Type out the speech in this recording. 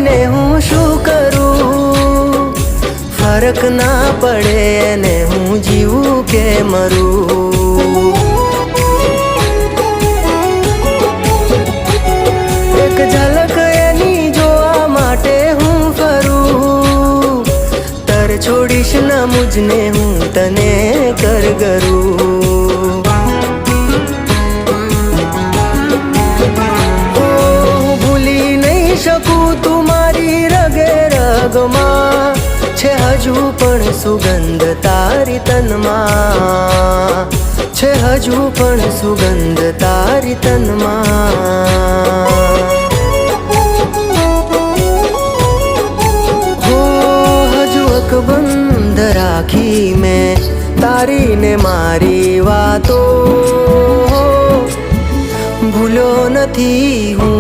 એને હું શું કરું, ફરક ના પડે એને હું જીવું કે મરું। એક ઝલક એની જોવા માટે હું ફરું, તર છોડીશ ના મુझને હું તને કરગરું। ભૂલી નહીં શકું તું મારી રગે રગમાં છે, હજુ પણ સુગંધ તારી તનમાં છે, હજુ પણ સુગંધ તારી તનમાં। હો હજુ અકબંધ રાખી મેં તારી ને મારી વાતો, ભૂલ્યો નથી હું